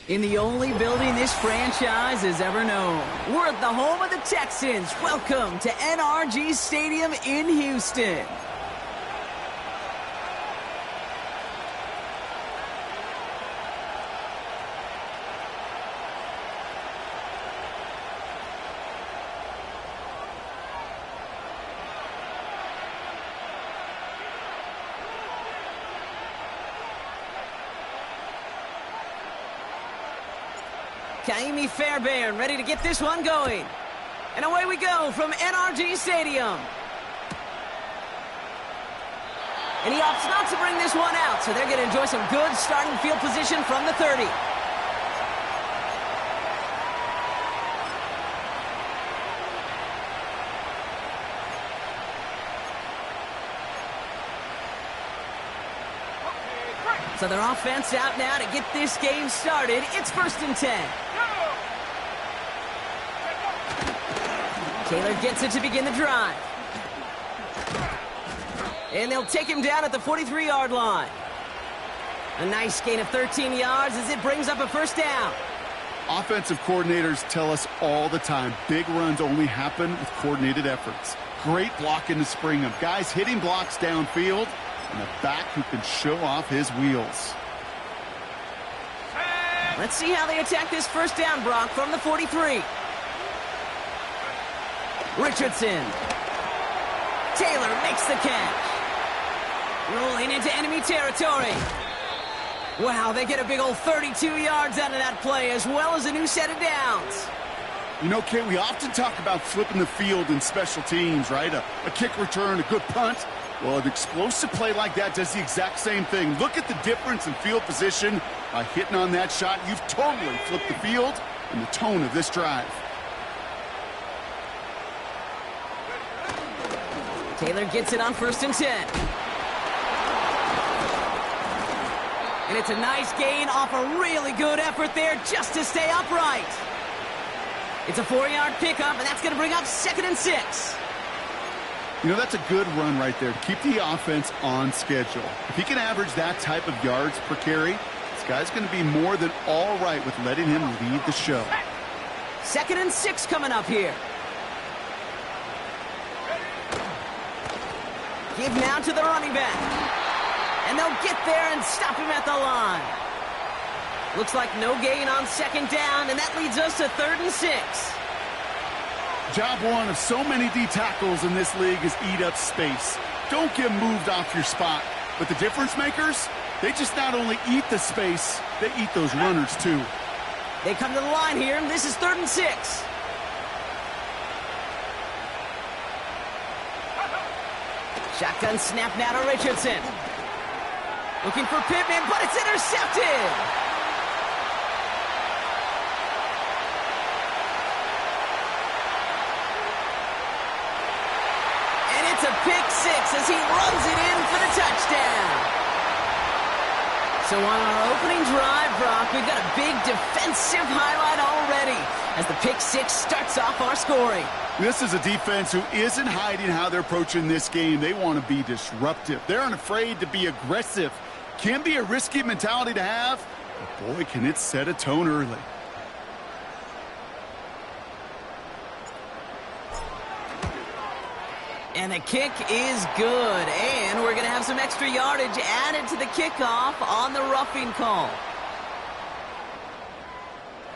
In the only building this franchise has ever known. We're at the home of the Texans. Welcome to NRG Stadium in Houston. Kaimi Fairbairn ready to get this one going. And away we go from NRG Stadium. And he opts not to bring this one out, so they're going to enjoy some good starting field position from the 30. So their offense out now to get this game started. It's 1st and 10. Taylor gets it to begin the drive. And they'll take him down at the 43-yard line. A nice gain of 13 yards as it brings up a 1st down. Offensive coordinators tell us all the time, big runs only happen with coordinated efforts. Great blocking to spring them. Guys hitting blocks downfield, and a back who can show off his wheels. Let's see how they attack this 1st down, Brock, from the 43. Richardson. Taylor makes the catch. Rolling into enemy territory. Wow, they get a big old 32 yards out of that play, as well as a new set of downs. You know, Kate, we often talk about flipping the field in special teams, right? A kick return, a good punt. Well, an explosive play like that does the exact same thing. Look at the difference in field position. By hitting on that shot, you've totally flipped the field and the tone of this drive. Taylor gets it on 1st and 10. And it's a nice gain off a really good effort there just to stay upright. It's a 4-yard pickup, and that's going to bring up 2nd and 6. You know, that's a good run right there to keep the offense on schedule. If he can average that type of yards per carry, this guy's going to be more than all right with letting him lead the show. 2nd and 6 coming up here. Give now to the running back. And they'll get there and stop him at the line. Looks like no gain on 2nd down, and that leads us to 3rd and 6. Job one of so many D tackles in this league is eat up space. Don't get moved off your spot. But the difference makers, they just not only eat the space, they eat those runners too. They come to the line here, and this is 3rd and 6. Shotgun snap now to Richardson. Looking for Pittman, but it's intercepted. And it's a pick 6 as he runs it in for the touchdown. So on our opening drive, Brock, we've got a big defensive highlight already as the pick 6 starts off our scoring. This is a defense who isn't hiding how they're approaching this game. They want to be disruptive. They're unafraid to be aggressive. Can be a risky mentality to have, but boy, can it set a tone early. And the kick is good, and we're going to have some extra yardage added to the kickoff on the roughing call.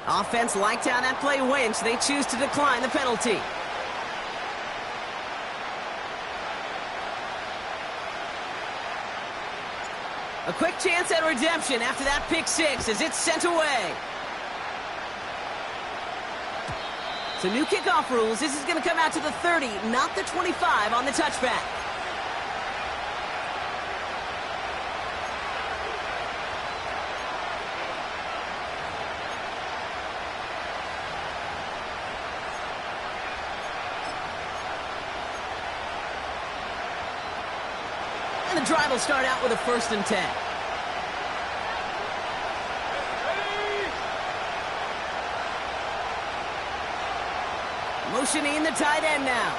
Offense liked how that play went, so they choose to decline the penalty. A quick chance at redemption after that pick 6 as it's sent away. So new kickoff rules. This is going to come out to the 30, not the 25 on the touchback. And the drive will start out with a 1st and 10. Motioning the tight end now.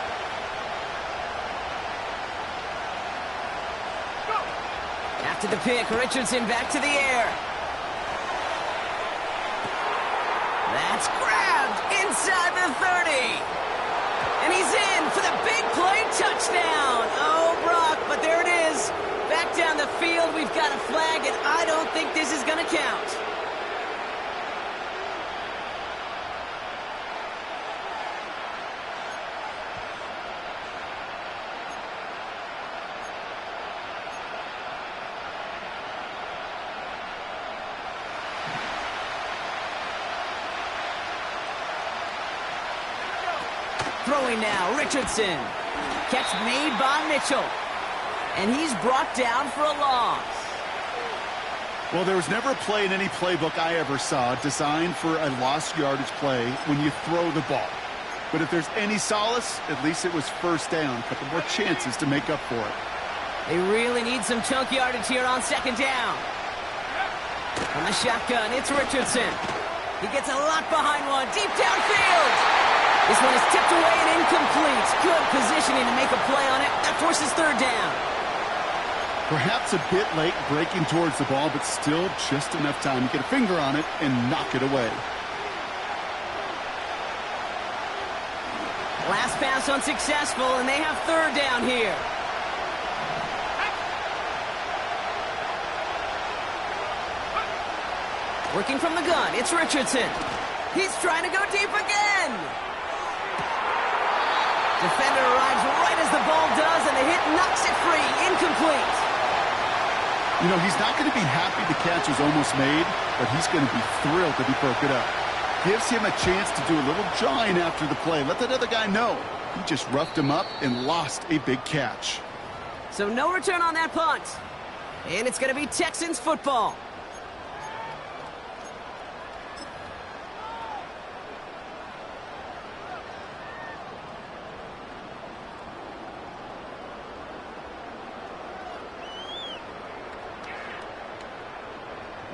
After the pick, Richardson back to the air. That's grabbed inside the 30. And he's in for the big play touchdown. Oh, Brock, but there it is. Back down the field, we've got a flag, and I don't think this is going to count. Throwing now, Richardson. Catch made by Mitchell. And he's brought down for a loss. Well, there was never a play in any playbook I ever saw designed for a lost yardage play when you throw the ball. But if there's any solace, at least it was first down. A couple more chances to make up for it. They really need some chunk yardage here on second down. From the shotgun, it's Richardson. He gets a lot behind one, deep downfield. This one is tipped away and incomplete. Good positioning to make a play on it. That forces third down. Perhaps a bit late breaking towards the ball, but still just enough time to get a finger on it and knock it away. Last pass unsuccessful, and they have third down here. Working from the gun, it's Richardson. He's trying to go deep again. Defender arrives right as the ball does, and the hit knocks it free. Incomplete. You know, he's not going to be happy the catch was almost made, but he's going to be thrilled that he broke it up. Gives him a chance to do a little jawing after the play. Let that other guy know. He just roughed him up and lost a big catch. So no return on that punt. And it's going to be Texans football.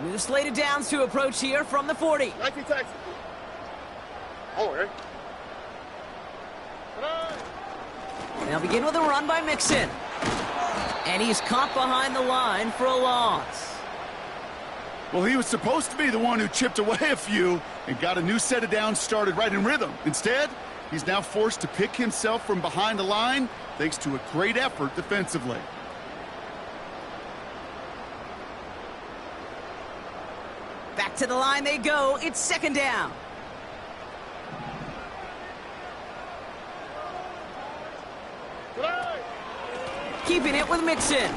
New slated downs to approach here from the 40. They'll begin with a run by Mixon. And he's caught behind the line for a loss. Well, he was supposed to be the one who chipped away a few and got a new set of downs started right in rhythm. Instead, he's now forced to pick himself from behind the line thanks to a great effort defensively. Back to the line they go. It's second down. Keeping it with Mixon.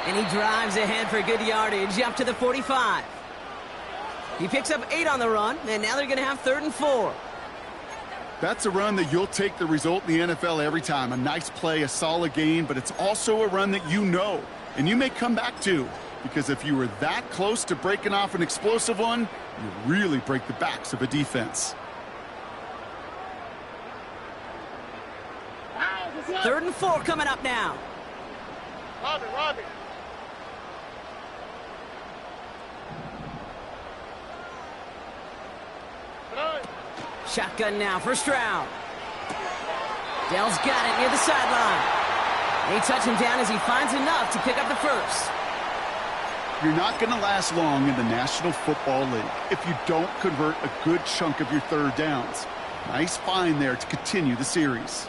And he drives ahead for good yardage up to the 45. He picks up 8 on the run, and now they're going to have 3rd and 4. That's a run that you'll take the result in the NFL every time. A nice play, a solid gain, but it's also a run that you know, and you may come back to. Because if you were that close to breaking off an explosive one, you really break the backs of a defense. 3rd and 4 coming up now. Robbie. Shotgun now for Stroud. Dell's got it near the sideline. They touch him down as he finds enough to pick up the first. You're not going to last long in the National Football League if you don't convert a good chunk of your third downs. Nice find there to continue the series.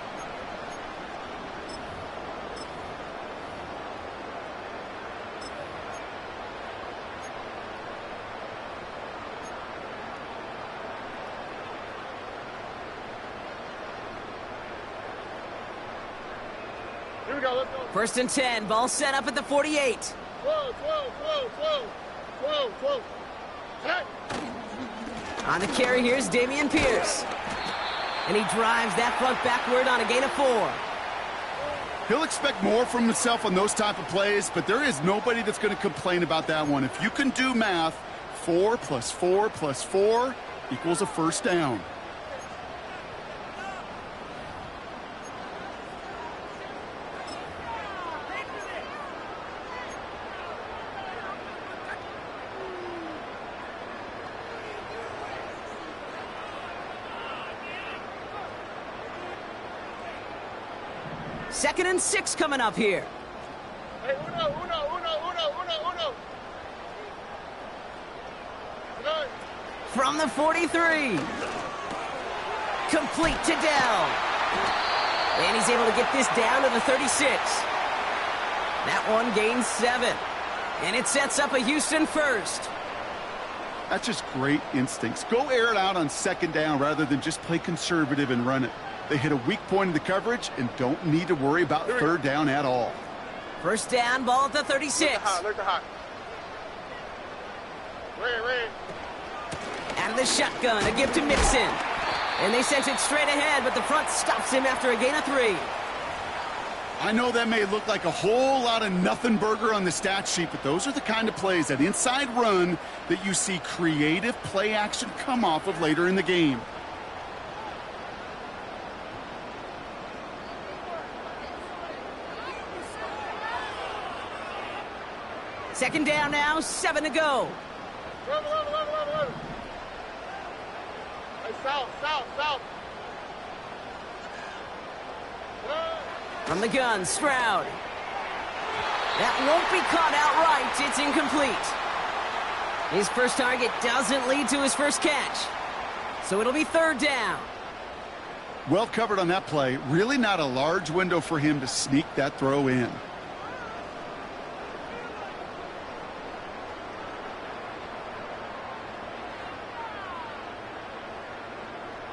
Here we go, let's go. 1st and 10, ball set up at the 48. Whoa. Hey. On the carry, here's Damian Pierce. And he drives that front backward on a gain of 4. He'll expect more from himself on those type of plays, but there is nobody that's going to complain about that one. If you can do math, 4 + 4 + 4 equals a first down. Second and 6 coming up here. Hey, uno. From from the 43. Complete to Dell. And he's able to get this down to the 36. That one gains 7. And it sets up a Houston first. That's just great instincts. Go air it out on second down rather than just play conservative and run it. They hit a weak point in the coverage and don't need to worry about third down at all. First down, ball at the 36. Look hot. Ray. Out of the shotgun, a give to Mixon. And they sent it straight ahead, but the front stops him after a gain of 3. I know that may look like a whole lot of nothing burger on the stat sheet, but those are the kind of plays, that inside run, that you see creative play action come off of later in the game. Second down now, 7 to go. Run. Hey, south. Run. From the gun, Stroud. That won't be caught outright. It's incomplete. His first target doesn't lead to his first catch. So it'll be third down. Well covered on that play. Really not a large window for him to sneak that throw in.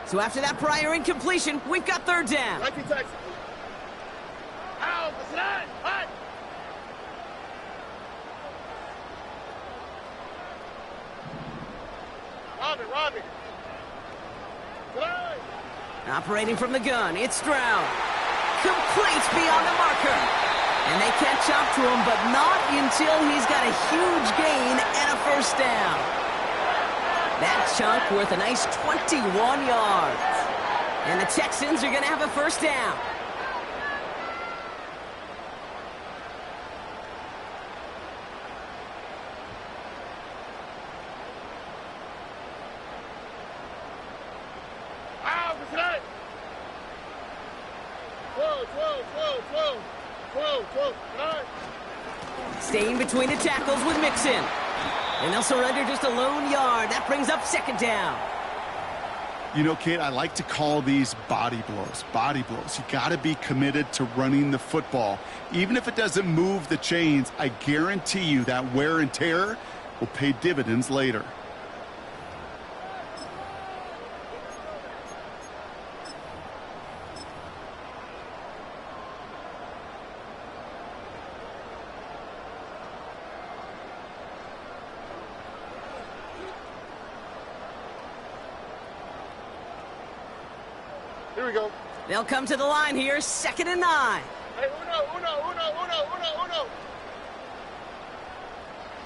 So after that prior incompletion, we've got third down. Right to Texas. Ow, what's that? What? Robbie. Today. Operating from the gun, it's Stroud. Complete beyond the marker. And they catch up to him, but not until he's got a huge gain and a first down. That chunk worth a nice 21 yards. And the Texans are going to have a first down. Staying between the tackles with Mixon. And they'll surrender just a lone yard. That brings up second down. You know, Kate, I like to call these body blows. Body blows. You got to be committed to running the football. Even if it doesn't move the chains, I guarantee you that wear and tear will pay dividends later. Here we go. They'll come to the line here, 2nd and 9. Hey, uno.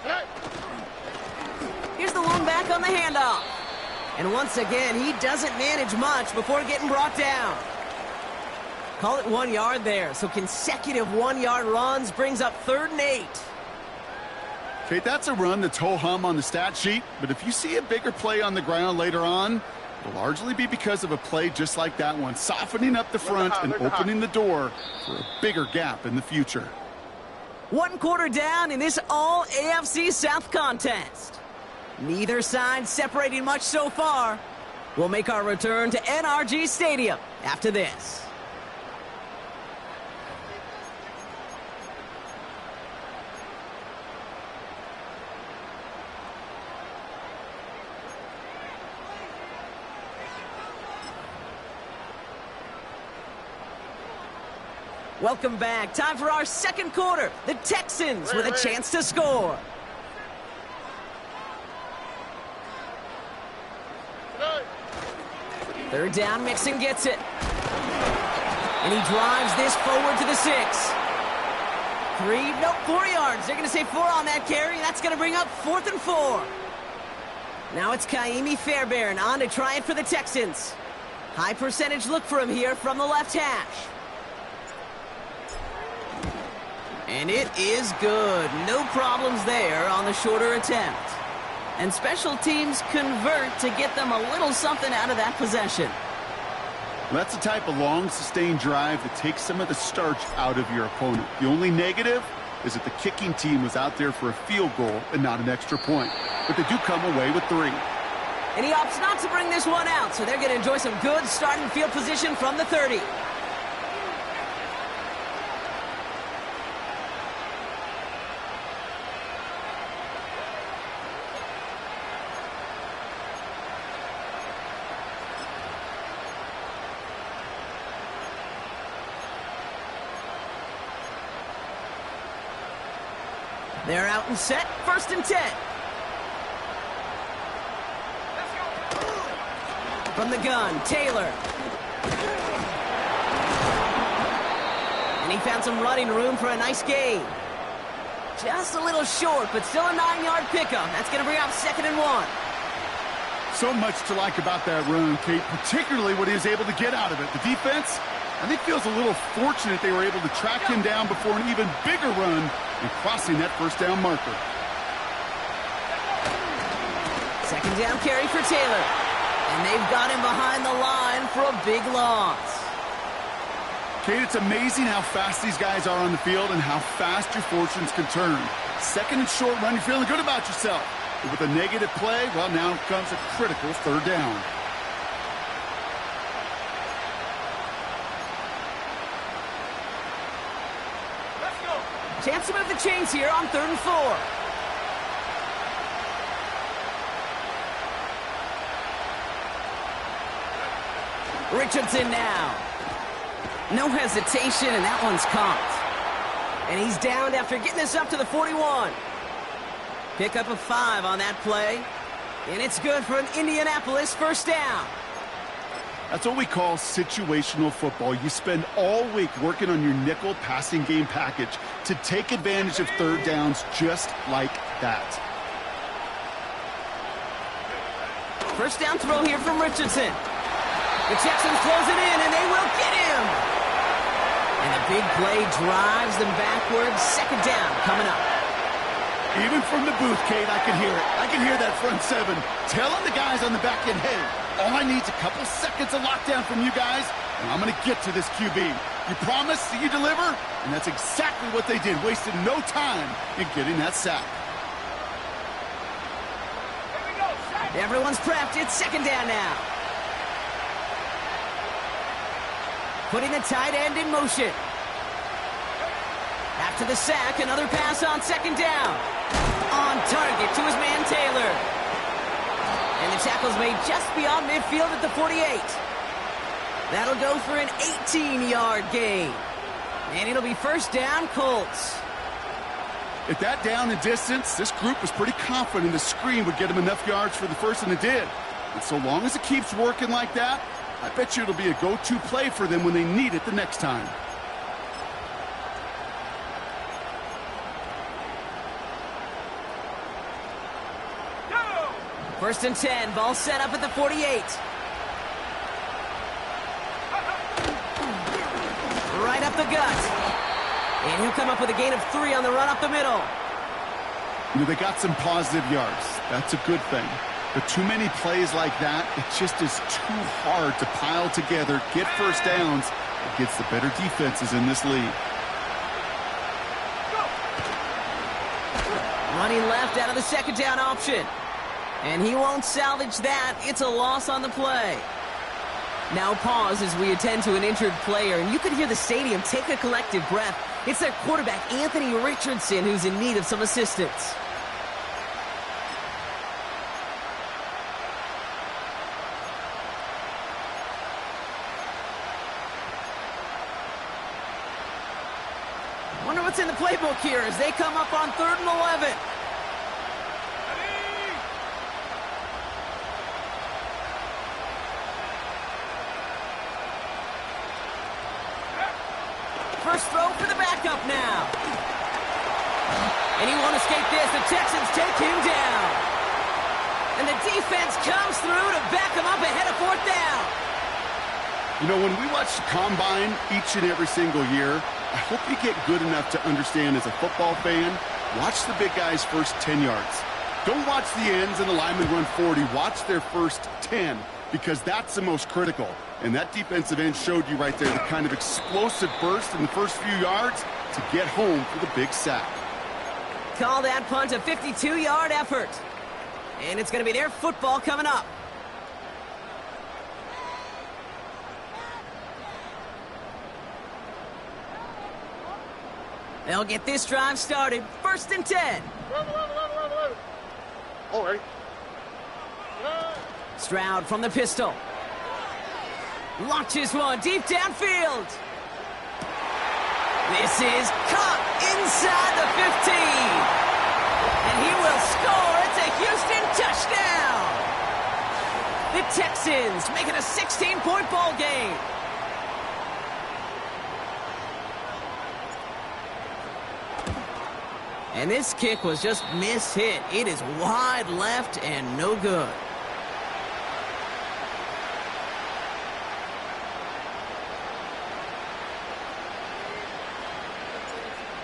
Hey. Here's the lone back on the handoff. And once again, he doesn't manage much before getting brought down. Call it 1 yard there. So consecutive 1-yard runs brings up 3rd and 8. Kate, that's a run that's ho-hum on the stat sheet, but if you see a bigger play on the ground later on, it'll largely be because of a play just like that one, softening up the front and opening the door for a bigger gap in the future. 1 quarter down in this all AFC South contest. Neither side separating much so far. We'll make our return to NRG Stadium after this. Welcome back. Time for our second quarter. The Texans with a chance to score. Third down, Mixon gets it. And he drives this forward to the 6. 4 yards. They're going to say 4 on that carry. That's going to bring up 4th and 4. Now it's Kaimi Fairbairn on to try it for the Texans. High percentage look for him here from the left hash. And it is good. No problems there on the shorter attempt. And special teams convert to get them a little something out of that possession. Well, that's the type of long, sustained drive that takes some of the starch out of your opponent. The only negative is that the kicking team was out there for a field goal and not an extra point. But they do come away with 3. And he opts not to bring this one out, so they're going to enjoy some good starting field position from the 30. They're out and set, 1st and 10. From the gun, Taylor. And he found some running room for a nice gain. Just a little short, but still a 9-yard pickup. That's going to bring up 2nd and 1. So much to like about that run, Kate, particularly what he was able to get out of it. The defense, I think, feels a little fortunate they were able to track him down before an even bigger run and crossing that 1st down marker. 2nd down carry for Taylor. And they've got him behind the line for a big loss. Kate, it's amazing how fast these guys are on the field and how fast your fortunes can turn. 2nd and short run, you're feeling good about yourself. But with a negative play, well, now comes a critical 3rd down. Chance to move the chains here on 3rd and 4. Richardson now. No hesitation, and that one's caught. And he's downed after getting this up to the 41. Pick up a 5 on that play. And it's good for an Indianapolis 1st down. That's what we call situational football. You spend all week working on your nickel passing game package to take advantage of 3rd downs just like that. 1st down throw here from Richardson. The Texans close it in, and they will get him. And the big play drives them backwards. 2nd down coming up. Even from the booth, Kate, I can hear it. I can hear that front 7 telling the guys on the back end, hey, all I need is a couple seconds of lockdown from you guys, and I'm going to get to this QB. You promise that you deliver? And that's exactly what they did. Wasted no time in getting that sack. Everyone's prepped. It's 2nd down now. Putting the tight end in motion. After the sack, another pass on 2nd down. On target to his man Taylor. And the tackle's made just beyond midfield at the 48. That'll go for an 18-yard gain. And it'll be 1st down, Colts. At that down and distance, this group was pretty confident the screen would get them enough yards for the 1st, and it did. And so long as it keeps working like that, I bet you it'll be a go-to play for them when they need it the next time. First and 10, ball set up at the 48. Right up the gut. And he'll come up with a gain of 3 on the run up the middle. You know, they got some positive yards. That's a good thing. But too many plays like that, it just is too hard to pile together, get 1st downs against the better defenses in this league. Running left out of the 2nd down option. And he won't salvage that. It's a loss on the play. Now pause as we attend to an injured player, and you can hear the stadium take a collective breath. It's their quarterback, Anthony Richardson, who's in need of some assistance. Wonder what's in the playbook here as they come up on 3rd and 11. First throw for the backup now. And he won't escape this. The Texans take him down. And the defense comes through to back him up ahead of 4th down. You know, when we watch the combine each and every single year, I hope you get good enough to understand as a football fan, watch the big guys' first 10 yards. Don't watch the ends and the linemen run 40. Watch their first 10, because that's the most critical. And that defensive end showed you right there the kind of explosive burst in the first few yards to get home for the big sack. Call that punt a 52-yard effort. And it's going to be their football coming up. They'll get this drive started. 1st and 10. All right. Stroud from the pistol. Launches one deep downfield. This is caught inside the 15. And he will score. It's a Houston touchdown. The Texans make it a 16-point ball game. And this kick was just mishit. It is wide left and no good.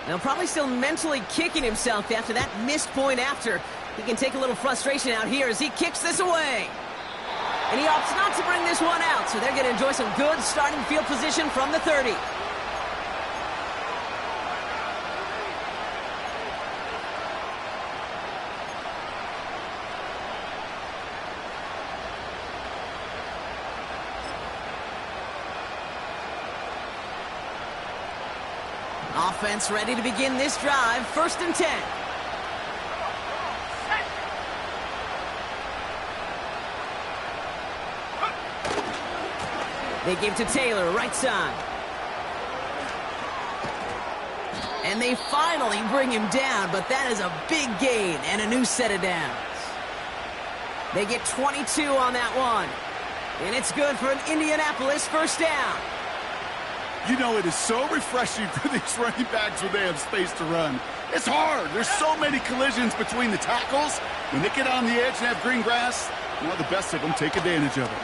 Now probably still mentally kicking himself after that missed point after. He can take a little frustration out here as he kicks this away. And he opts not to bring this one out, so they're going to enjoy some good starting field position from the 30. Offense ready to begin this drive. 1st and 10. They give to Taylor, right side. And they finally bring him down, but that is a big gain and a new set of downs. They get 22 on that one. And it's good for an Indianapolis 1st down. You know, it is so refreshing for these running backs when they have space to run. It's hard. There's so many collisions between the tackles. When they get on the edge and have green grass, well, the best of them take advantage of it.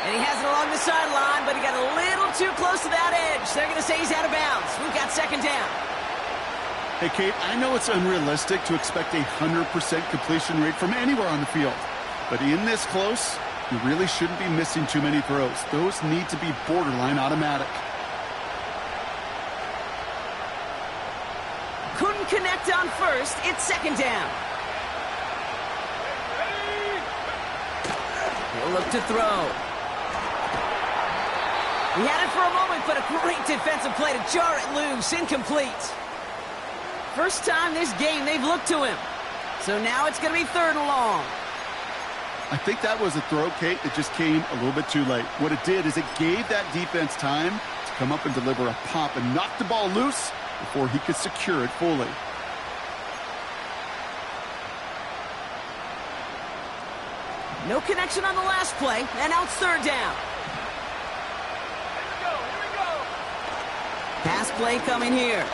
And he has it along the sideline, but he got a little too close to that edge. They're going to say he's out of bounds. We've got 2nd down. Hey, Kate, I know it's unrealistic to expect a 100% completion rate from anywhere on the field. But in this close, you really shouldn't be missing too many throws. Those need to be borderline automatic. Couldn't connect on 1st. It's 2nd down. He'll look to throw. He had it for a moment, but a great defensive play to jar it loose. Incomplete. First time this game they've looked to him. So now it's going to be 3rd and long. I think that was a throw, Kate, that just came a little bit too late. What it did is it gave that defense time to come up and deliver a pop and knock the ball loose before he could secure it fully. No connection on the last play, and now it's 3rd down. Here we go. Pass play coming here.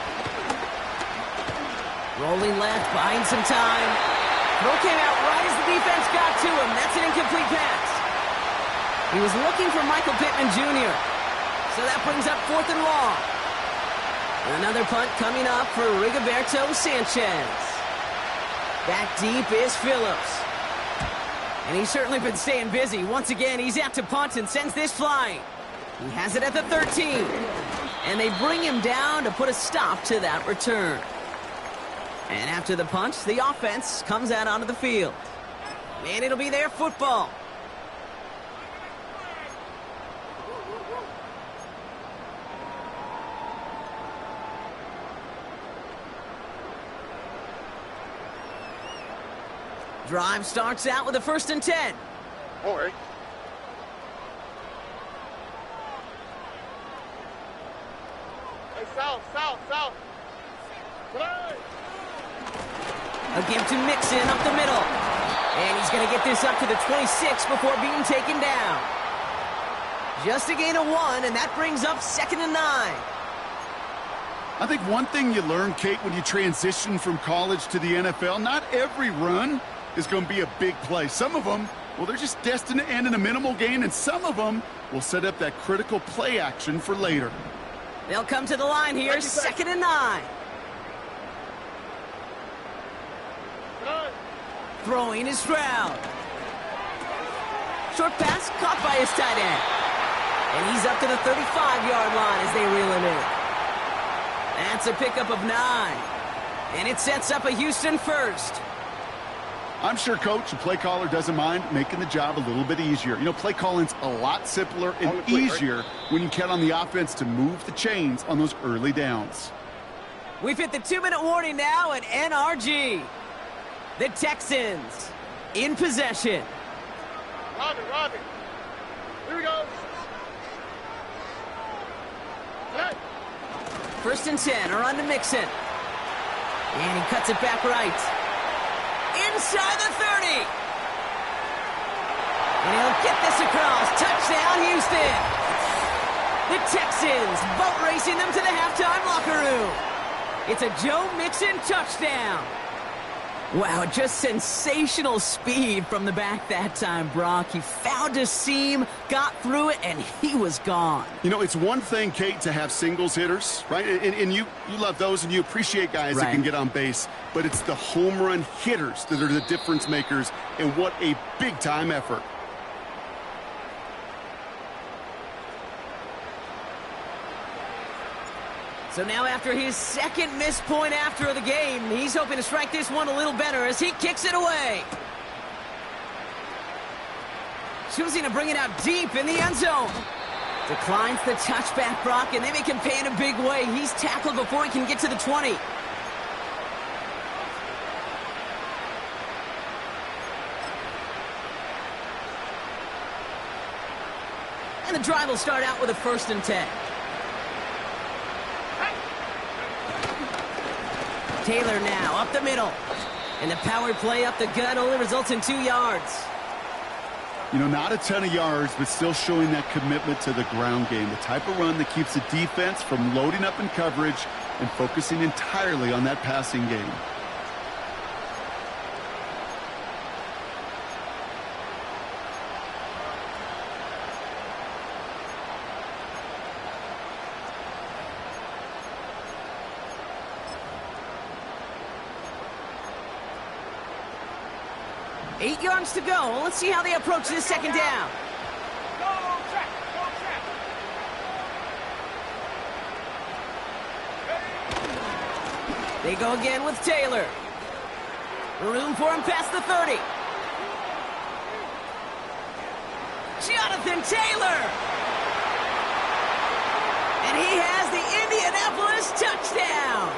Rolling left, buying some time. Throw came out right as the defense got to him. That's an incomplete pass. He was looking for Michael Pittman Jr. So that brings up 4th and long. Another punt coming up for Rigoberto Sanchez. Back deep is Phillips. And he's certainly been staying busy. Once again, he's out to punt and sends this flying. He has it at the 13. And they bring him down to put a stop to that return. And after the punt, the offense comes out onto the field. And it'll be their football. Drive starts out with a 1st and 10. All right. Hey, south. Play. A give to Mixon up the middle. And he's going to get this up to the 26 before being taken down. Just a gain of 1, and that brings up 2nd and 9. I think one thing you learn, Kate, when you transition from college to the NFL, not every run is going to be a big play. Some of them, well, they're just destined to end in a minimal gain, and some of them will set up that critical play action for later. They'll come to the line here, 2nd and 9. Throwing is Stroud. Short pass caught by his tight end. And he's up to the 35-yard line as they reel him in. That's a pickup of 9. And it sets up a Houston 1st. I'm sure coach and play caller doesn't mind making the job a little bit easier. You know, play calling's a lot simpler and easier when you count on the offense to move the chains on those early downs. We've hit the 2-minute warning now at NRG. The Texans in possession. Robbie. Here we go. Hey. 1st and 10, a run to Mixon. And he cuts it back right. Inside the 30. And he'll get this across. Touchdown, Houston. The Texans boat racing them to the halftime locker room. It's a Joe Mixon touchdown. Wow, just sensational speed from the back that time, Brock. He found a seam, got through it, and he was gone. You know, it's one thing, Kate, to have singles hitters, right? And you love those, and you appreciate guys that can get on base. But it's the home run hitters that are the difference makers, and what a big-time effort. So now after his 2nd missed point after the game, he's hoping to strike this one a little better as he kicks it away. Choosing to bring it out deep in the end zone. Declines the touchback, Brock, and they make him pay in a big way. He's tackled before he can get to the 20. And the drive will start out with a 1st and 10. Taylor now up the middle. And the power play up the gut only results in 2 yards. You know, not a ton of yards, but still showing that commitment to the ground game. The type of run that keeps the defense from loading up in coverage and focusing entirely on that passing game. Eight yards to go. Let's see how they approach this 2nd down. Go track. They go again with Taylor. Room for him past the 30. Jonathan Taylor. And he has the Indianapolis touchdown.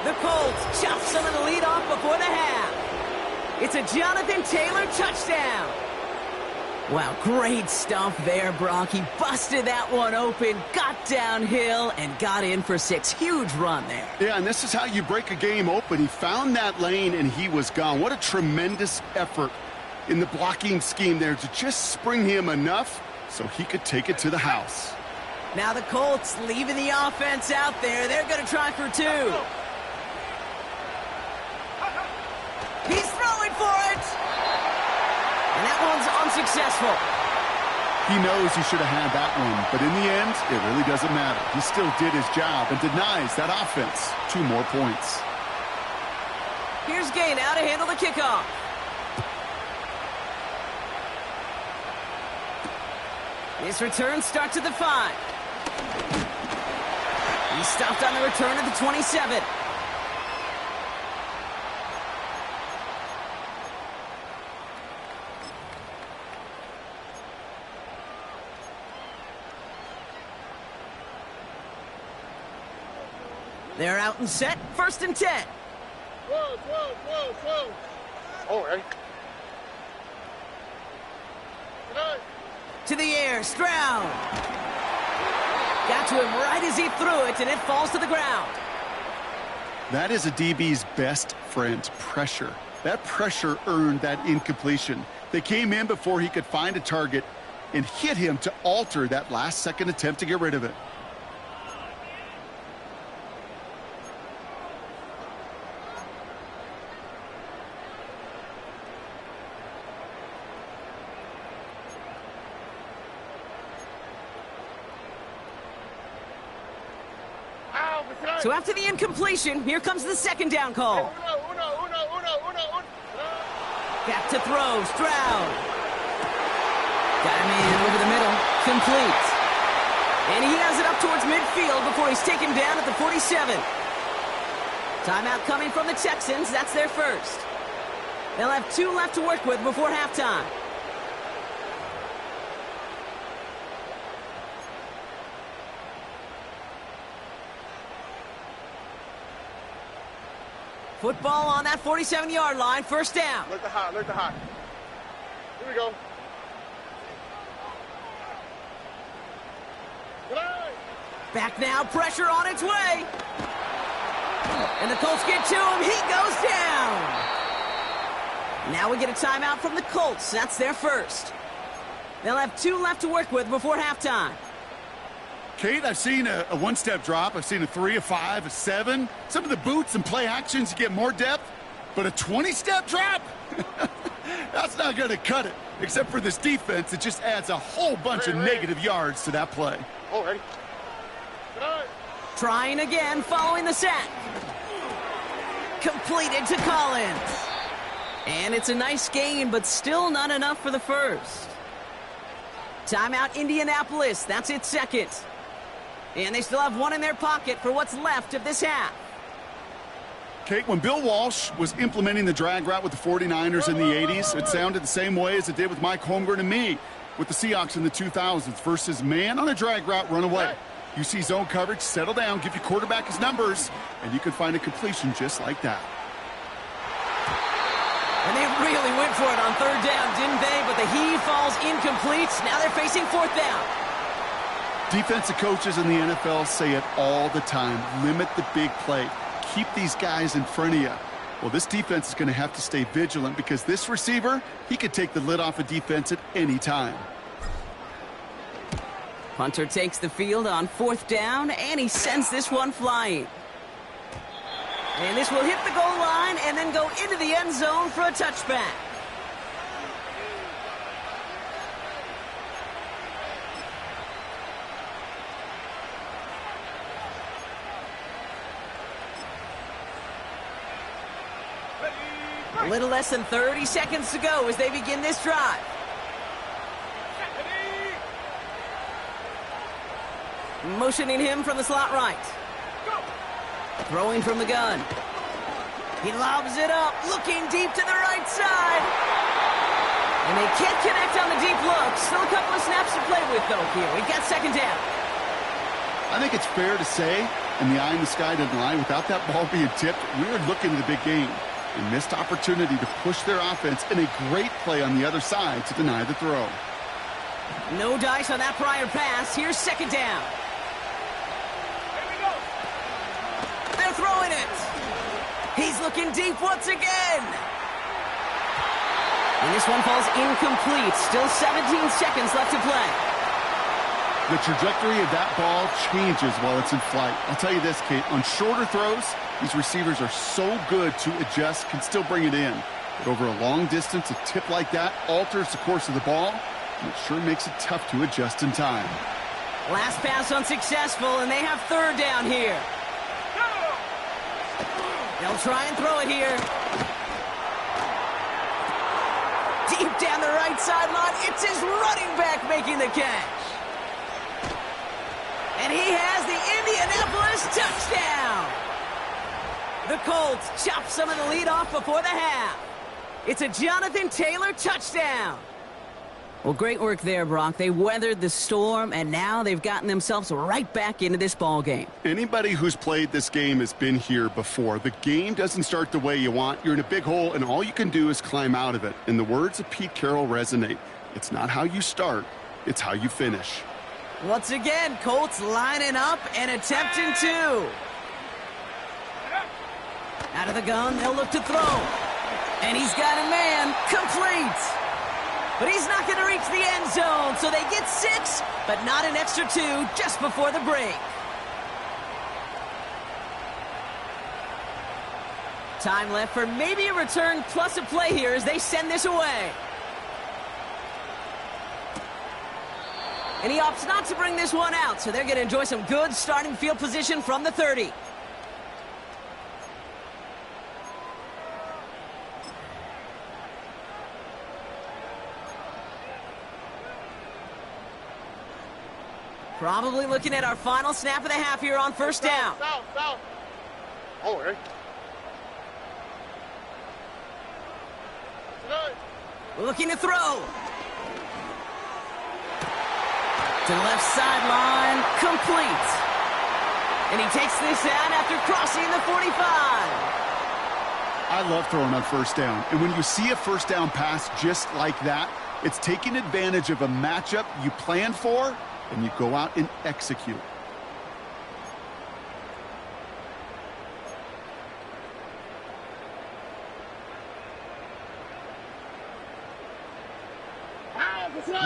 The Colts chop some of the lead off before the half. It's a Jonathan Taylor touchdown. Wow, great stuff there, Brock. He busted that one open, got downhill, and got in for 6. Huge run there. Yeah, and this is how you break a game open. He found that lane, and he was gone. What a tremendous effort in the blocking scheme there to just spring him enough so he could take it to the house. Now the Colts leaving the offense out there. They're going to try for 2. He's throwing for it. And that one's unsuccessful. He knows he should have had that one, but in the end, it really doesn't matter. He still did his job and denies that offense 2 more points. Here's Gay now to handle the kickoff. This return starts at the 5. He stopped on the return at the 27. They're out and set. 1st and 10. Whoa. All right. To the air, Stroud. Got to him right as he threw it, and it falls to the ground. That is a DB's best friend, pressure. That pressure earned that incompletion. They came in before he could find a target and hit him to alter that last-second attempt to get rid of it. So after the incompletion, here comes the 2nd down call. Back to throw, Stroud. Got him in over the middle, complete. And he has it up towards midfield before he's taken down at the 47. Timeout coming from the Texans, that's their first. They'll have 2 left to work with before halftime. Football on that 47-yard line, first down. Look the hot, look the hot. Here we go. Back now, pressure on its way. And the Colts get to him. He goes down. Now we get a timeout from the Colts. That's their first. They'll have 2 left to work with before halftime. Kate, I've seen a one-step drop. I've seen a 3, a 5, a 7. Some of the boots and play actions, you get more depth. But a 20-step drop? That's not going to cut it. Except for this defense, it just adds a whole bunch of negative yards to that play. Oh, ready. Trying again, following the sack. Completed to Collins. And it's a nice gain, but still not enough for the first. Timeout, Indianapolis. That's its second. And they still have 1 in their pocket for what's left of this half. Kate, when Bill Walsh was implementing the drag route with the 49ers in the 80s, it sounded the same way as it did with Mike Holmgren and me with the Seahawks in the 2000s versus man on a drag route, run away. You see zone coverage, settle down, give your quarterback his numbers, and you can find a completion just like that. And they really went for it on third down, didn't they? But the heave falls incomplete. Now they're facing fourth down. Defensive coaches in the NFL say it all the time. Limit the big play. Keep these guys in front of you. Well, this defense is going to have to stay vigilant because this receiver, he could take the lid off a defense at any time. Punter takes the field on fourth down, and he sends this one flying. And this will hit the goal line and then go into the end zone for a touchback. A little less than 30 seconds to go as they begin this drive. Motioning him from the slot right. Throwing from the gun. He lobs it up, looking deep to the right side. And they can't connect on the deep look. Still a couple of snaps to play with, though, here. We got second down. I think it's fair to say, and the eye in the sky doesn't lie, without that ball being tipped, we were looking at a big game. A missed opportunity to push their offense and a great play on the other side to deny the throw. No dice on that prior pass. Here's second down. They're throwing it. He's looking deep once again. And this one falls incomplete. Still 17 seconds left to play. The trajectory of that ball changes while it's in flight. I'll tell you this, Kate, on shorter throws, these receivers are so good to adjust, can still bring it in. But over a long distance, a tip like that alters the course of the ball, and it sure makes it tough to adjust in time. Last pass unsuccessful, and they have third down here. They'll try and throw it here. Deep down the right sideline, it's his running back making the catch. And he has the Indianapolis touchdown. The Colts chop some of the lead off before the half. It's a Jonathan Taylor touchdown. Well, great work there, Brock. They weathered the storm, and now they've gotten themselves right back into this ball game. Anybody who's played this game has been here before. The game doesn't start the way you want. You're in a big hole, and all you can do is climb out of it. And the words of Pete Carroll resonate. It's not how you start, it's how you finish. Once again, Colts lining up and attempting to. Out of the gun, they'll look to throw. And he's got a man, complete. But he's not going to reach the end zone, so they get 6, but not an extra 2 just before the break. Time left for maybe a return plus a play here as they send this away. And he opts not to bring this one out, so they're going to enjoy some good starting field position from the 30. Probably looking at our final snap of the half here on first down. Oh, right. Looking to throw. To the left sideline, complete. And he takes this out after crossing the 45. I love throwing on first down. And when you see a first down pass just like that, it's taking advantage of a matchup you plan for, and you go out and execute.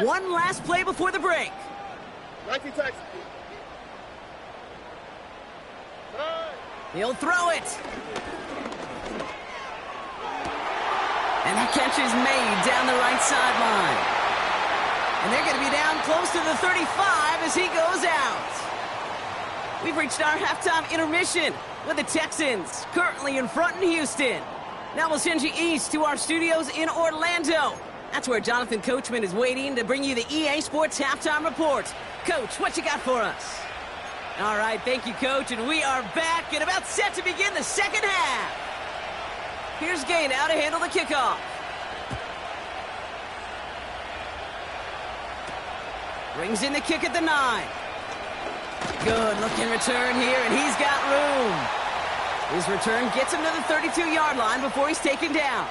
One last play before the break. He'll throw it. And that catch is made down the right sideline. And they're going to be down close to the 35 as he goes out. We've reached our halftime intermission with the Texans currently in front in Houston. Now we'll send you east to our studios in Orlando. That's where Jonathan Coachman is waiting to bring you the EA Sports Halftime Report. Coach, what you got for us? All right, thank you, Coach, and we are back and about set to begin the second half. Here's Gay now to handle the kickoff. Brings in the kick at the 9. Good looking return here, and he's got room. His return gets him to the 32-yard line before he's taken down.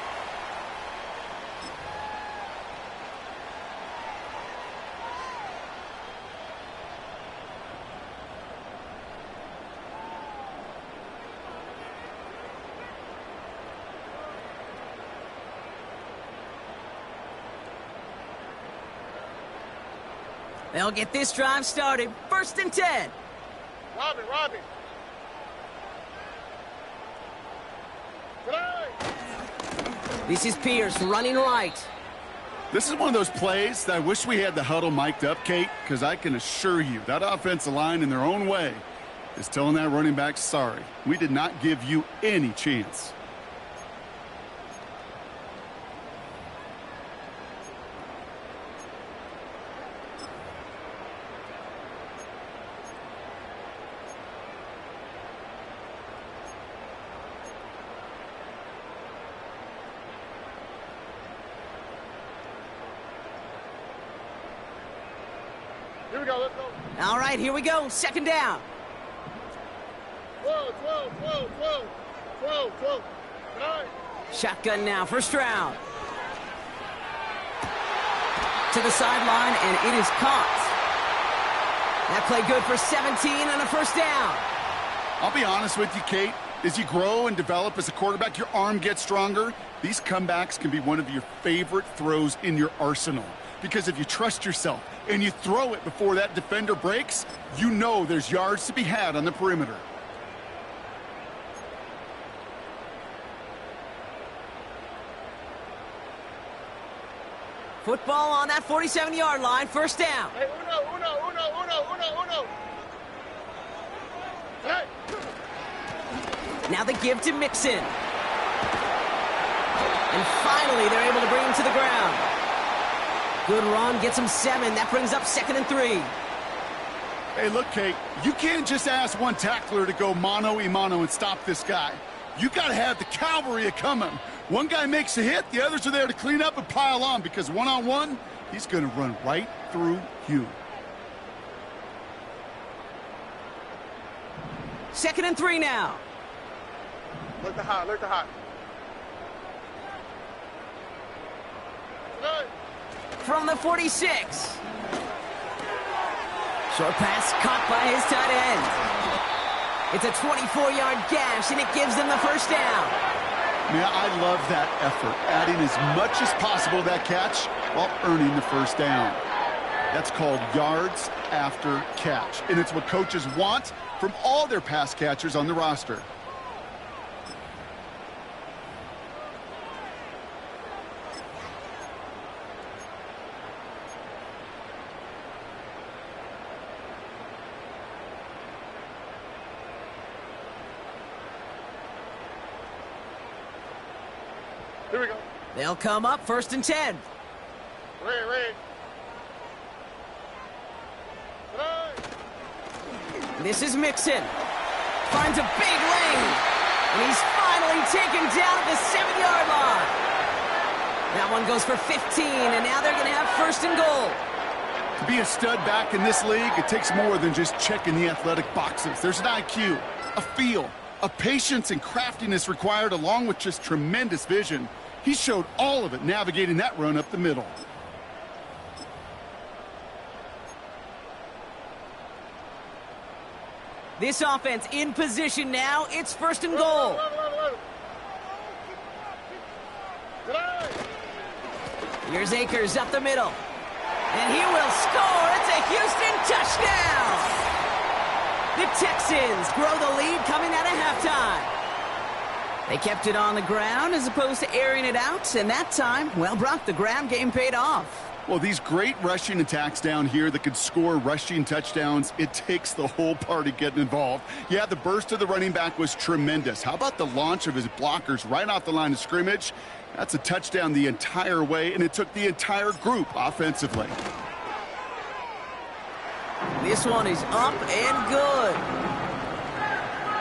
They'll get this drive started. 1st and 10. Robbie. This is Pierce running right. This is one of those plays that I wish we had the huddle mic'd up, Kate, because I can assure you that offensive line in their own way is telling that running back, sorry, we did not give you any chance. Here we go, let's go. All right, here we go. 2nd down. 12. 9. Shotgun now, 1st round. To the sideline, and it is caught. That play good for 17 and a 1st down. I'll be honest with you, Kate. As you grow and develop as a quarterback, your arm gets stronger. These comebacks can be one of your favorite throws in your arsenal. Because if you trust yourself and you throw it before that defender breaks, you know there's yards to be had on the perimeter. Football on that 47-yard line, 1st down. Hey, uno. Hey. Now the give to Mixon. And finally, they're able to bring him to the ground. Good run, gets him 7. That brings up 2nd and 3. Hey, look, Kate, you can't just ask one tackler to go mano-a-mano and stop this guy. You got to have the cavalry coming. One guy makes a hit, the others are there to clean up and pile on, because one-on-one, he's going to run right through you. 2nd and 3 now. Look the hot. Hey. From the 46. Short pass caught by his tight end. It's a 24-yard gash, and it gives them the 1st down. Man, I love that effort, adding as much as possible to that catch while earning the 1st down. That's called yards after catch, and it's what coaches want from all their pass catchers on the roster. Here we go. They'll come up 1st and 10. Red. This is Mixon. Finds a big lane. And he's finally taken down at the 7-yard line. That one goes for 15, and now they're going to have first and goal. To be a stud back in this league, it takes more than just checking the athletic boxes. There's an IQ, a feel, a patience and craftiness required, along with just tremendous vision. He showed all of it navigating that run up the middle. This offense in position now. It's first and goal. Here's Akers up the middle. And he will score. It's a Houston touchdown. The Texans grow the lead coming out of halftime. They kept it on the ground as opposed to airing it out. And that time, well, Brock, the ground game paid off. Well, these great rushing attacks down here that could score rushing touchdowns, it takes the whole party getting involved. Yeah, the burst of the running back was tremendous. How about the launch of his blockers right off the line of scrimmage? That's a touchdown the entire way, and it took the entire group offensively. This one is up and good.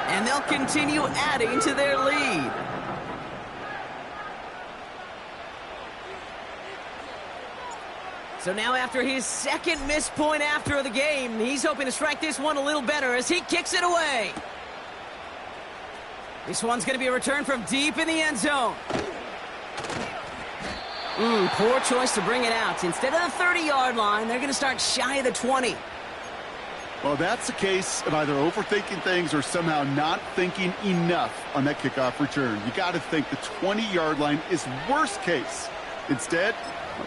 And they'll continue adding to their lead. So now after his second missed point after the game, he's hoping to strike this one a little better as he kicks it away. This one's going to be a return from deep in the end zone. Poor choice to bring it out. Instead of the 30-yard line, they're going to start shy of the 20. Well, that's a case of either overthinking things or somehow not thinking enough on that kickoff return. You got to think the 20-yard line is worst case. Instead,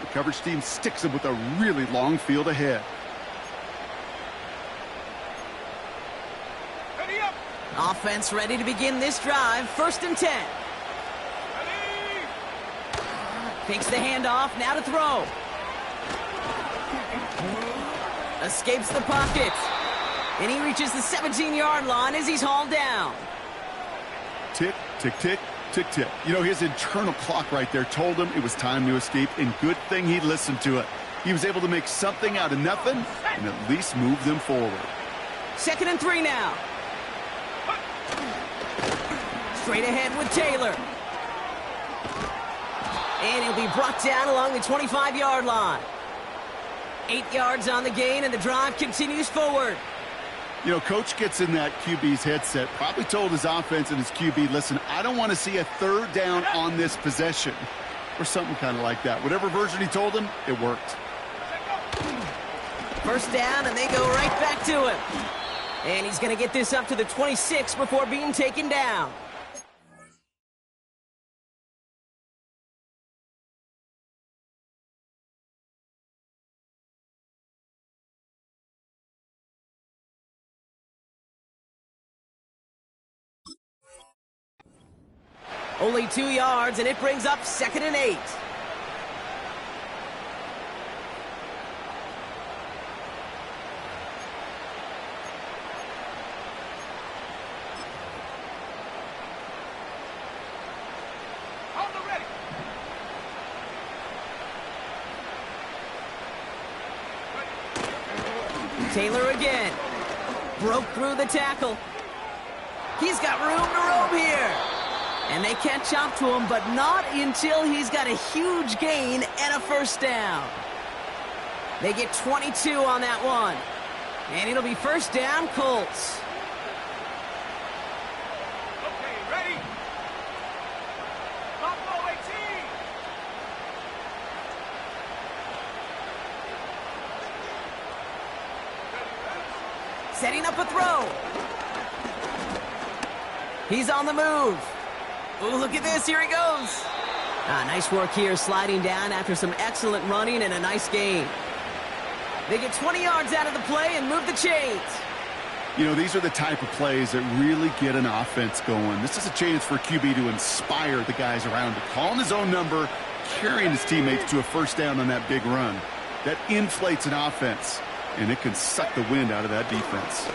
the coverage team sticks him with a really long field ahead. Ready up. Offense ready to begin this drive. First and 10. Ready. Takes the handoff. Now to throw. Escapes the pocket. And he reaches the 17-yard line as he's hauled down. Tick, tick, tick, tick, tick. You know, his internal clock right there told him it was time to escape, and good thing he listened to it. He was able to make something out of nothing and at least move them forward. Second and 3 now. Straight ahead with Taylor. And he'll be brought down along the 25-yard line. 8 yards on the gain, and the drive continues forward. You know, coach gets in that QB's headset, probably told his offense and his QB, listen, I don't want to see a third down on this possession, or something kind of like that. Whatever version he told him, it worked. First down, and they go right back to him. And he's going to get this up to the 26 before being taken down. Only 2 yards, and it brings up second and 8. On the ready. Taylor again. Broke through the tackle. He's got room to roam here. And they catch up to him, but not until he's got a huge gain and a first down. They get 22 on that one. And it'll be first down, Colts. Okay, ready. Buffalo 18. Setting up a throw. He's on the move. Oh, look at this. Here he goes. Nice work here, sliding down after some excellent running and a nice gain. They get 20 yards out of the play and move the chains. You know, these are the type of plays that really get an offense going. This is a chance for QB to inspire the guys around him. Calling his own number, carrying his teammates to a first down on that big run. That inflates an offense, and it can suck the wind out of that defense.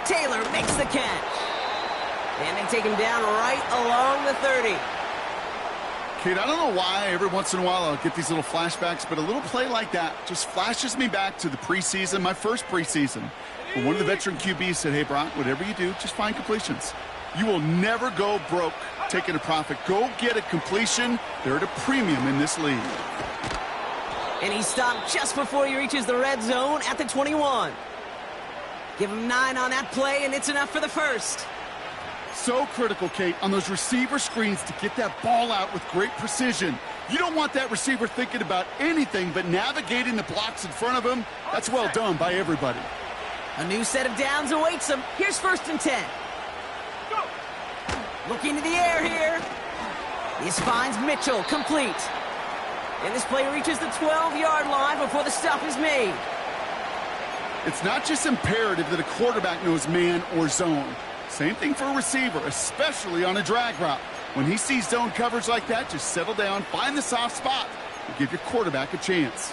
Taylor makes the catch. And they take him down right along the 30. Kate, I don't know why every once in a while I'll get these little flashbacks, but a little play like that just flashes me back to the preseason, my first preseason. But one of the veteran QBs said, hey, Brock, whatever you do, just find completions. You will never go broke taking a profit. Go get a completion. They're at a premium in this league. And he stopped just before he reaches the red zone at the 21. Give him 9 on that play, and it's enough for the first. So critical, Kate, on those receiver screens to get that ball out with great precision. You don't want that receiver thinking about anything but navigating the blocks in front of him. That's well done by everybody. A new set of downs awaits him. Here's 1st and 10. Looking to the air here. This finds Mitchell, complete. And this play reaches the 12-yard line before the stop is made. It's not just imperative that a quarterback knows man or zone. Same thing for a receiver, especially on a drag route. When he sees zone coverage like that, just settle down, find the soft spot, and give your quarterback a chance.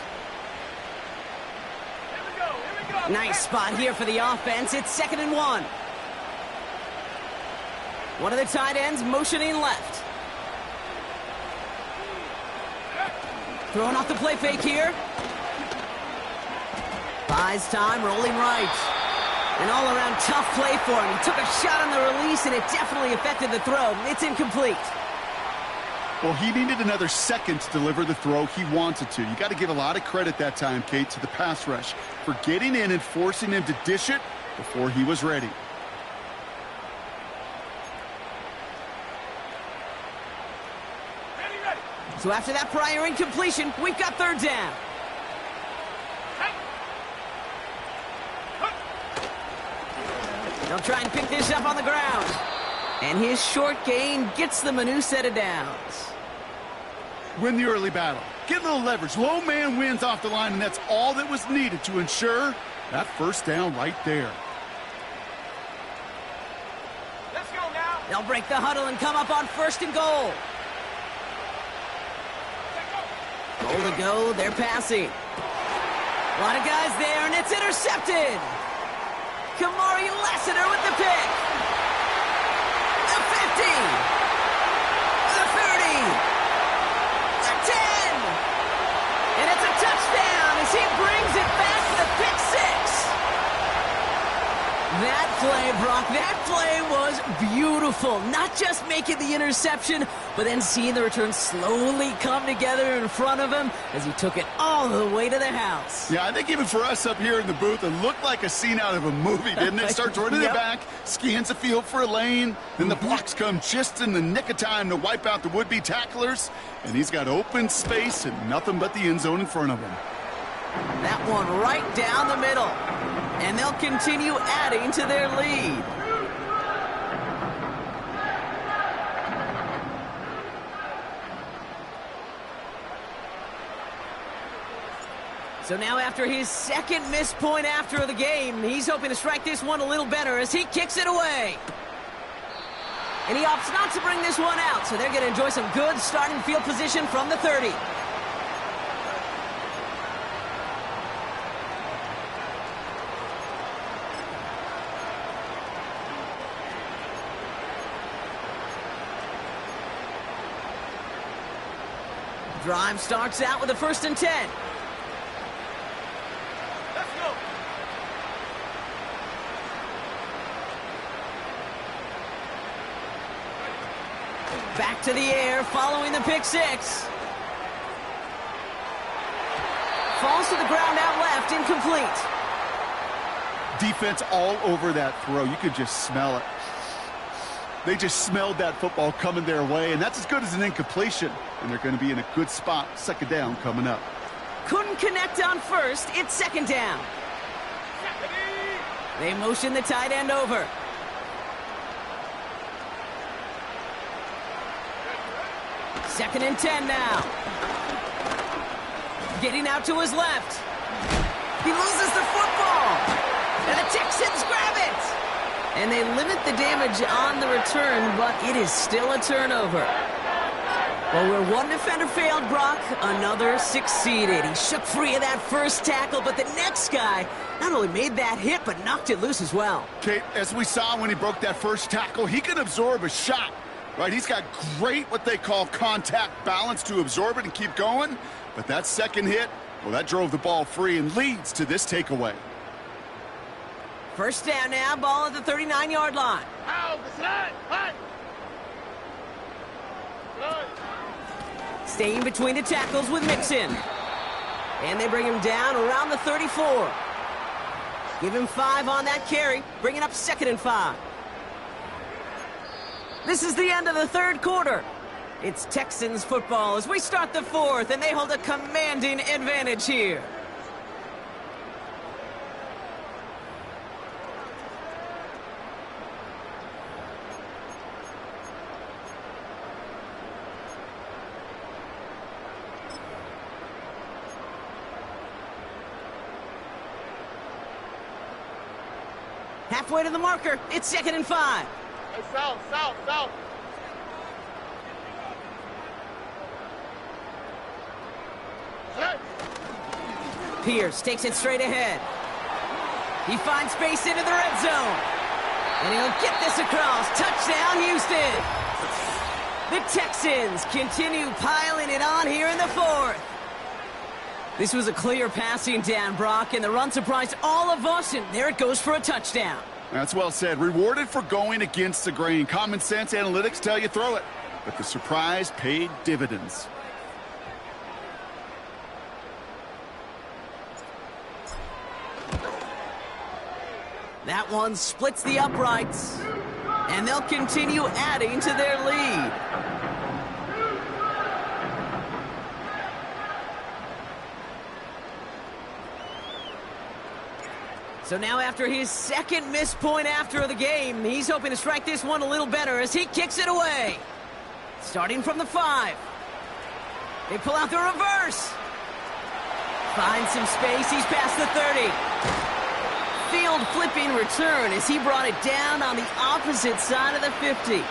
Here we go. Nice spot here for the offense. It's 2nd and 1. One of the tight ends motioning left. Throwing off the play fake here. Buys time, rolling right. An all-around tough play for him. He took a shot on the release, and it definitely affected the throw. It's incomplete. Well, he needed another second to deliver the throw he wanted to. You got to give a lot of credit that time, Kate, to the pass rush for getting in and forcing him to dish it before he was ready. Ready. So after that prior incompletion, we've got 3rd down. They'll try and pick this up on the ground. And his short gain gets them a new set of downs. Win the early battle. Get a little leverage. Low man wins off the line, and that's all that was needed to ensure that 1st down right there. Let's go now. They'll break the huddle and come up on 1st and goal. Goal to go, they're passing. A lot of guys there, and it's intercepted. Kamari Lassiter with the pick. The 50. The 30. The 10. And it's a touchdown as he brings it back to the pick 6. That play, Brock, that play was beautiful. Not just making the interception, but then seeing the return slowly come together in front of him as he took it all the way to the house. Yeah, I think even for us up here in the booth, it looked like a scene out of a movie, didn't it? Starts running it back, scans the field for a lane, then the blocks come just in the nick of time to wipe out the would-be tacklers, and he's got open space and nothing but the end zone in front of him. That one right down the middle. And they'll continue adding to their lead. So now after his 2nd missed point after the game, he's hoping to strike this one a little better as he kicks it away. And he opts not to bring this one out, so they're going to enjoy some good starting field position from the 30. Drive starts out with a 1st and 10. Let's go. Back to the air following the pick 6. Falls to the ground out left, incomplete. Defense all over that throw. You could just smell it. They just smelled that football coming their way, and that's as good as an incompletion. And they're going to be in a good spot. 2nd down coming up. Couldn't connect on 1st. It's 2nd down. They motion the tight end over. Second and 10 now. Getting out to his left. He loses the football. And the Texans grab it. And they limit the damage on the return, but it is still a turnover. Well, where one defender failed, Brock, another succeeded. He shook free of that 1st tackle, but the next guy not only made that hit, but knocked it loose as well. Kate, as we saw when he broke that 1st tackle, he can absorb a shot, right? He's got great, what they call contact balance to absorb it and keep going. But that 2nd hit, well, that drove the ball free and leads to this takeaway. First down now, ball at the 39-yard line. Out, the slide, hot. Staying between the tackles with Mixon. And they bring him down around the 34. Give him 5 on that carry, bringing up 2nd and 5. This is the end of the third quarter. It's Texans football as we start the fourth, and they hold a commanding advantage here. Halfway to the marker, it's 2nd and 5. Hey, south, south, south. Slide. Pierce takes it straight ahead. He finds space into the red zone. And he'll get this across. Touchdown, Houston. The Texans continue piling it on here in the fourth. This was a clear passing down, Brock, and the run surprised all of us, and there it goes for a touchdown. That's well said. Rewarded for going against the grain. Common sense analytics tell you throw it, but the surprise paid dividends. That one splits the uprights, and they'll continue adding to their lead. So now after his second missed point after the game, he's hoping to strike this one a little better as he kicks it away. Starting from the 5. They pull out the reverse. Finds some space, he's past the 30. Field flipping return as he brought it down on the opposite side of the 50.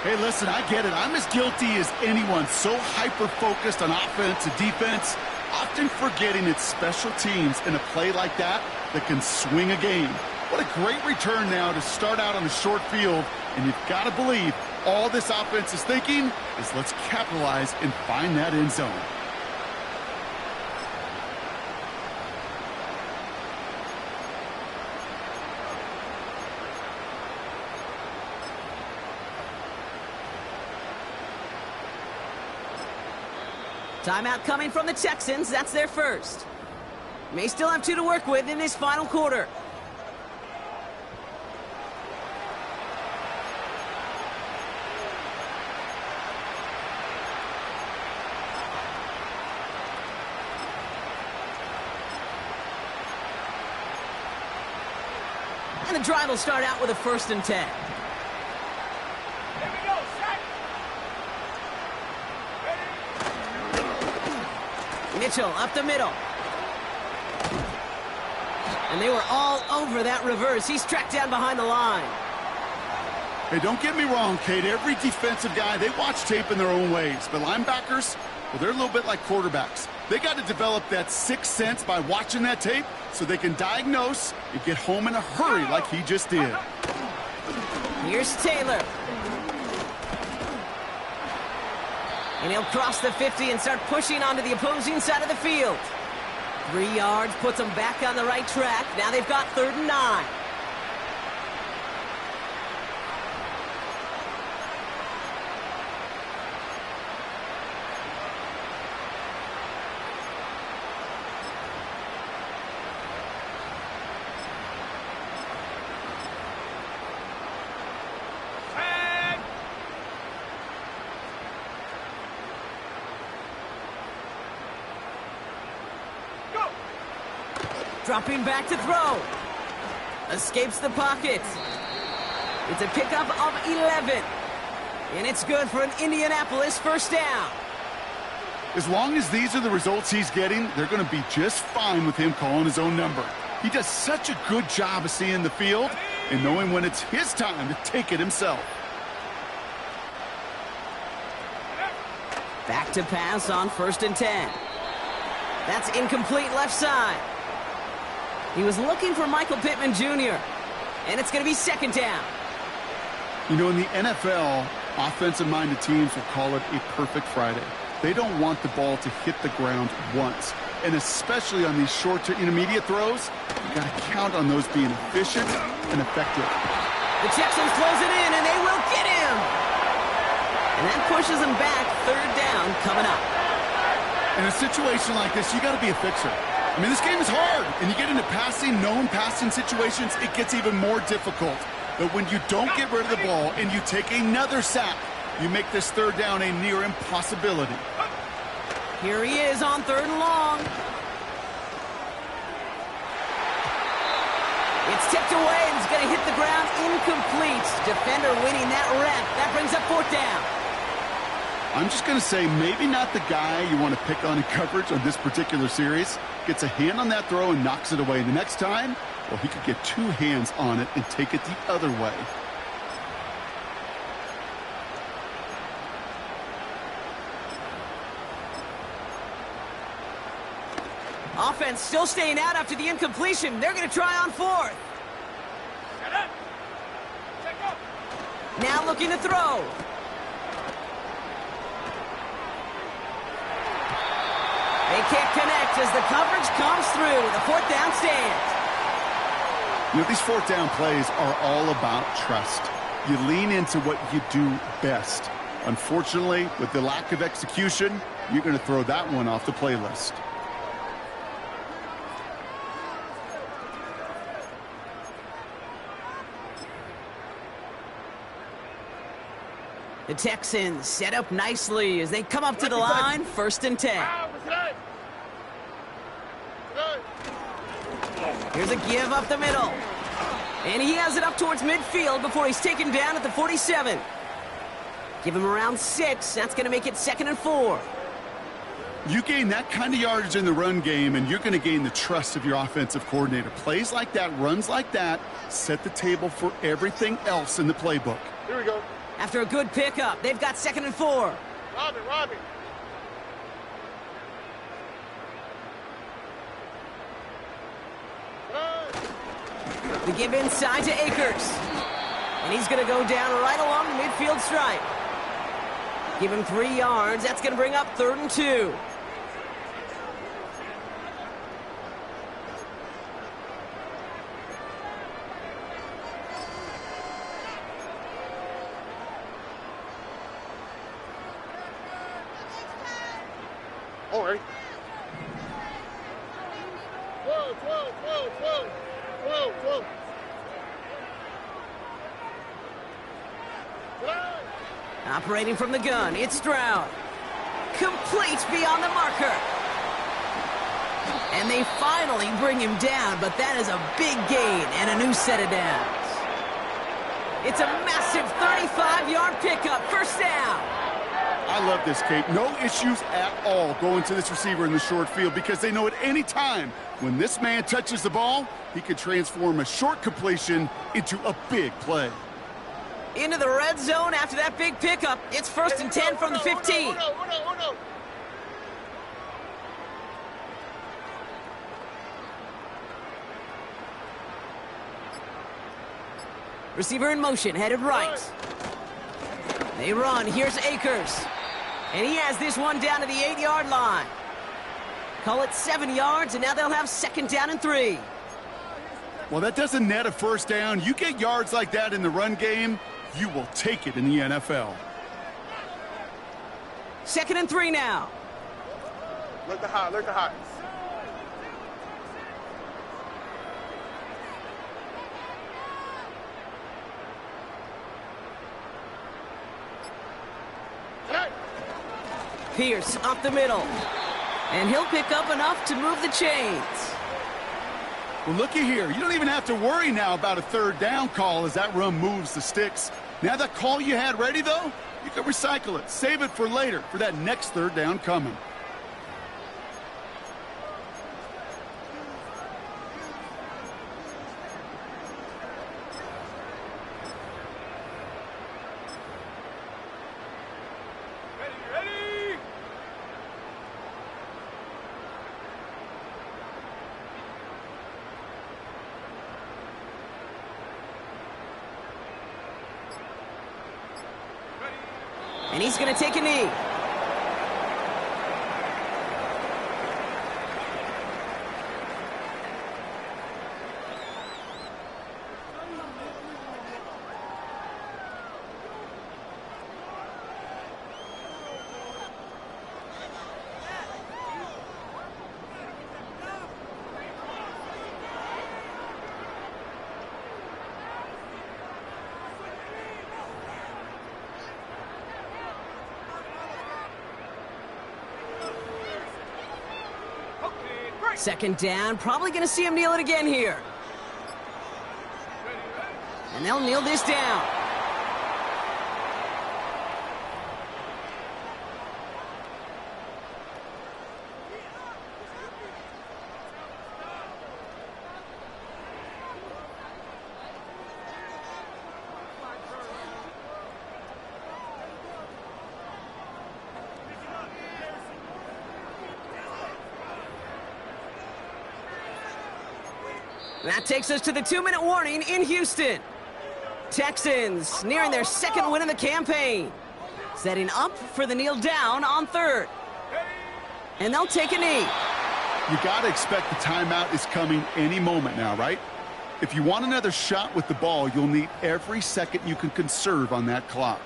Hey, listen, I get it. I'm as guilty as anyone. So hyper-focused on offense and defense, often forgetting it's special teams in a play like that can swing a game. What a great return now to start out on the short field, and you've got to believe all this offense is thinking is let's capitalize and find that end zone. Timeout coming from the Texans. That's their first. May still have 2 to work with in this final quarter. And the drive will start out with a 1st and 10. Here we go, set. Mitchell up the middle. And they were all over that reverse. He's tracked down behind the line. Hey, don't get me wrong, Kate. Every defensive guy, they watch tape in their own ways. But linebackers, well, they're a little bit like quarterbacks. They got to develop that sixth sense by watching that tape so they can diagnose and get home in a hurry like he just did. Here's Taylor. And he'll cross the 50 and start pushing onto the opposing side of the field. 3 yards puts them back on the right track. Now they've got 3rd and 9. Dropping back to throw. Escapes the pocket. It's a pickup of 11. And it's good for an Indianapolis 1st down. As long as these are the results he's getting, they're going to be just fine with him calling his own number. He does such a good job of seeing the field and knowing when it's his time to take it himself. Back to pass on 1st and 10. That's incomplete left side. He was looking for Michael Pittman Jr. And it's going to be 2nd down. You know, in the NFL, offensive-minded teams will call it a perfect Friday. They don't want the ball to hit the ground once. And especially on these short to intermediate throws, you got to count on those being efficient and effective. The Texans close it in, and they will get him. And that pushes them back. Third down coming up. In a situation like this, you got to be a fixer. I mean, this game is hard, and you get into known passing situations, it gets even more difficult. But when you don't get rid of the ball and you take another sack, you make this third down a near impossibility. Here he is on 3rd and long. It's tipped away, and he's going to hit the ground incomplete. Defender winning that rep. That brings up 4th down. I'm just going to say maybe not the guy you want to pick on in coverage on this particular series. Gets a hand on that throw and knocks it away. The next time, well, he could get 2 hands on it and take it the other way. Offense still staying out after the incompletion. They're going to try on 4th. Now looking to throw. They can't connect as the coverage comes through. The 4th down stands. You know, these 4th down plays are all about trust. You lean into what you do best. Unfortunately, with the lack of execution, you're going to throw that one off the playlist. The Texans set up nicely as they come up to the line. 1st and 10. Here's a give up the middle. And he has it up towards midfield before he's taken down at the 47. Give him around 6. That's going to make it 2nd and 4. You gain that kind of yardage in the run game, and you're going to gain the trust of your offensive coordinator. Plays like that, runs like that, set the table for everything else in the playbook. Here we go. After a good pickup, they've got 2nd and 4. Robbie. The give inside to Akers. And he's going to go down right along the midfield stripe. Give him 3 yards. That's going to bring up 3rd and 2. All right. Whoa. Operating from the gun, it's Stroud. Complete beyond the marker. And they finally bring him down, but that is a big gain and a new set of downs. It's a massive 35-yard pickup, 1st down. I love this, Kate. No issues at all going to this receiver in the short field because they know at any time when this man touches the ball, he can transform a short completion into a big play. Into the red zone after that big pickup. It's 1st and 10 from the 15. Receiver in motion, headed right. They run. Here's Akers. And he has this one down to the 8-yard line. Call it 7 yards, and now they'll have 2nd down and 3. Well, that doesn't net a 1st down. You get yards like that in the run game, you will take it in the NFL. 2nd and 3 now. Look the hot. Pierce up the middle. And he'll pick up enough to move the chains. Well, looky here. You don't even have to worry now about a 3rd down call as that run moves the sticks. Now that call you had ready, though, you can recycle it. Save it for later, for that next 3rd down coming. And he's going to take a knee. Second down, probably going to see him kneel it again here. And they'll kneel this down. That takes us to the 2-minute warning in Houston. Texans nearing their second win of the campaign. Setting up for the kneel down on third. And they'll take a knee. You got to expect the timeout is coming any moment now, right? If you want another shot with the ball, you'll need every second you can conserve on that clock.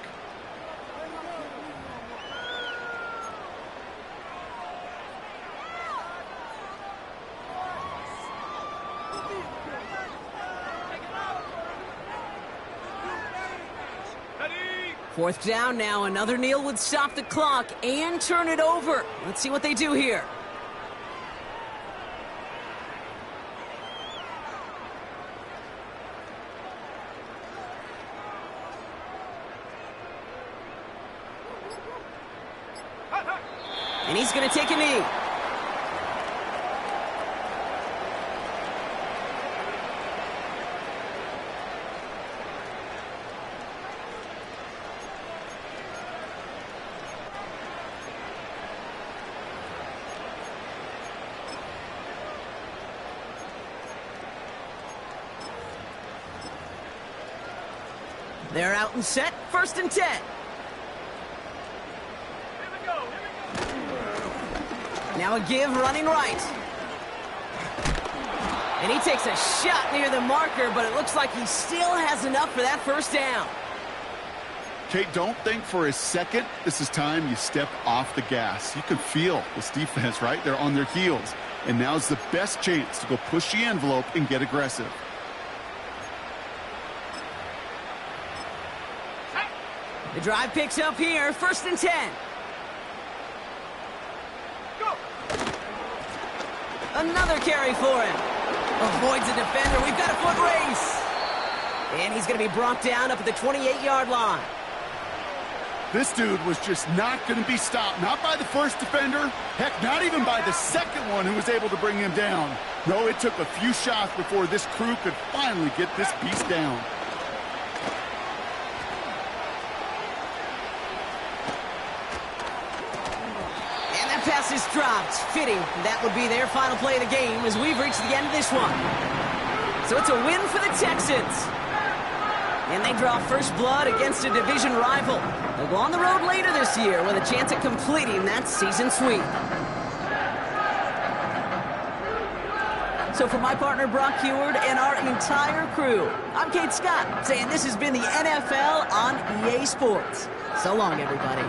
Fourth down now. Another kneel would stop the clock and turn it over. Let's see what they do here. And he's going to take a knee. They're out and set, 1st and 10. Now a give running right. And he takes a shot near the marker, but it looks like he still has enough for that first down. Kate, don't think for a second this is time you step off the gas. You can feel this defense, right? They're on their heels. And now's the best chance to go push the envelope and get aggressive. The drive picks up here, 1st and 10. Go. Another carry for him. Avoids a defender. We've got a foot race. And he's going to be brought down up at the 28-yard line. This dude was just not going to be stopped. Not by the first defender. Heck, not even by the second one who was able to bring him down. No, it took a few shots before this crew could finally get this beast down. Pass is dropped. Fitting. That would be their final play of the game as we've reached the end of this one. So it's a win for the Texans. And they draw first blood against a division rival. They'll go on the road later this year with a chance at completing that season sweep. So for my partner Brock Heward and our entire crew, I'm Kate Scott saying this has been the NFL on EA Sports. So long, everybody.